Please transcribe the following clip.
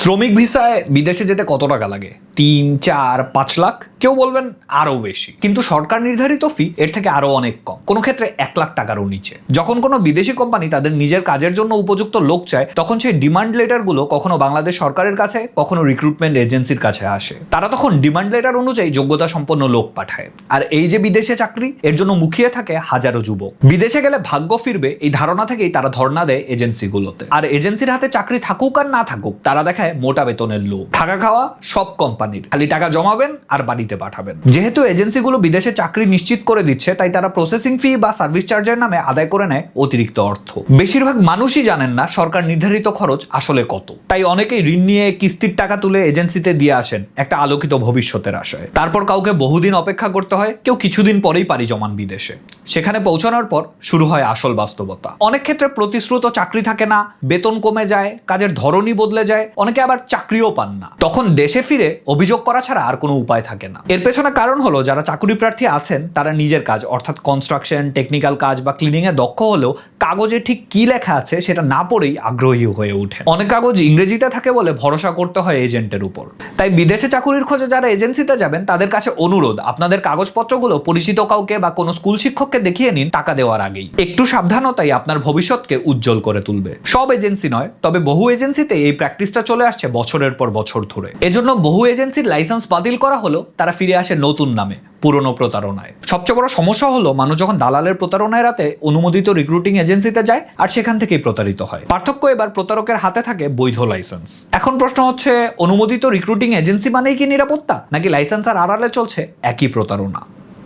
শ্রমিক ভিসায় বিদেশে যেতে কত টাকা লাগে? 3, 4, 5 লাখ, কেউ বলবেন আরো বেশি। কিন্তু সরকার নির্ধারিত ফি এর থেকে আরো অনেক কম, কোনো ক্ষেত্রে 1 লাখ টাকারও নিচে। যখন কোনো বিদেশি কোম্পানি তাদের নিজের কাজের জন্য উপযুক্ত লোক চায়, তখন সেই ডিমান্ড লেটার গুলো কখনো বাংলাদেশ সরকারের কাছে, কখনো রিক্রুটমেন্ট এজেন্সির কাছে আসে। তারা তখন ডিমান্ড লেটার অনুযায়ী যোগ্যতা সম্পন্ন লোক পাঠায়। আর এই যে বিদেশে চাকরি, এর জন্য মুখিয়ে থাকে হাজারো যুবক। বিদেশে গেলে ভাগ্য ফিরবে এই ধারণা থেকেই তারা ধর্ণা দেয় এজেন্সিগুলোতে। আর এজেন্সির হাতে চাকরি থাকুক আর না থাকুক, তারা দেখায় মোটা বেতনের লোক, থাকা খাওয়া সব কোম্পানির, খালি টাকা জমাবেন আর বাড়িতে পাঠাবেন। যেহেতু এজেন্সিগুলো বিদেশে চাকরি নিশ্চিত করে দিচ্ছে, তাই তারা প্রসেসিং ফি বা সার্ভিস চার্জের নামে আদায় করে নেয় অতিরিক্ত অর্থ। বেশিরভাগ মানুষই জানেন না সরকার নির্ধারিত খরচ আসলে কত। তাই অনেকেই ঋণ নিয়ে কিস্তির টাকা তুলে এজেন্সিতে দিয়ে আসেন একটা আলোকিত ভবিষ্যতের আশায়। তারপর কাউকে বহুদিন অপেক্ষা করতে হয়, কেউ কিছুদিন পরেই পাড়ি জমান বিদেশে। সেখানে পৌঁছানোর পর শুরু হয় আসল বাস্তবতা। অনেক ক্ষেত্রে প্রতিশ্রুত চাকরি থাকে না, বেতন কমে যায়, কাজের ধরনই বদলে যায়, অনেকে আবার চাকরিও পান না। তখন দেশে ফিরে অভিযোগ করা ছাড়া আর কোনো উপায় থাকে না। এর পেছনে কারণ হলো, যারা চাকরি প্রার্থী আছেন তারা নিজের কাজ অর্থাৎ কনস্ট্রাকশন, টেকনিক্যাল কাজ বা ক্লিনিং এ দক্ষ হলেও কাগজে ঠিক কি লেখা আছে সেটা না পড়েই আগ্রহী হয়ে ওঠে। অনেক কাগজ ইংরেজিতে থাকে বলে ভরসা করতে হয় এজেন্টের উপর। তাই বিদেশে চাকরির খোঁজে যারা এজেন্সিতে যাবেন, তাদের কাছে অনুরোধ, আপনাদের কাগজপত্রগুলো পরিচিত কাউকে বা কোনো স্কুল শিক্ষককে দেখিয়ে নিন টাকা দেওয়ার আগেই। একটু সাবধানতাই আপনার ভবিষ্যৎকে উজ্জ্বল করে তুলবে। সব এজেন্সি নয়, তবে বহু এজেন্সিতে এই প্র্যাকটিসটা চলে আসছে বছরের পর বছর ধরে। এজন্য বহু এজেন্সির লাইসেন্স বাতিল করা হলো, তারা ফিরে আসে নতুন নামে, পুরনো প্রতারণায়। সবচেয়ে বড় সমস্যা হলো, মানুষ যখন দালালের প্রতারণায় রাতে অনুমোদিত রিক্রুটিং এজেন্সিতে যায় আর সেখান থেকেই প্রতারিত হয়। পার্থক্য এবার প্রতারকের হাতে থাকে বৈধ লাইসেন্স। এখন প্রশ্ন হচ্ছে, অনুমোদিত রিক্রুটিং এজেন্সি মানেই কি নিরাপত্তা, নাকি লাইসেন্স আর আড়ালে চলছে একই প্রতারণা?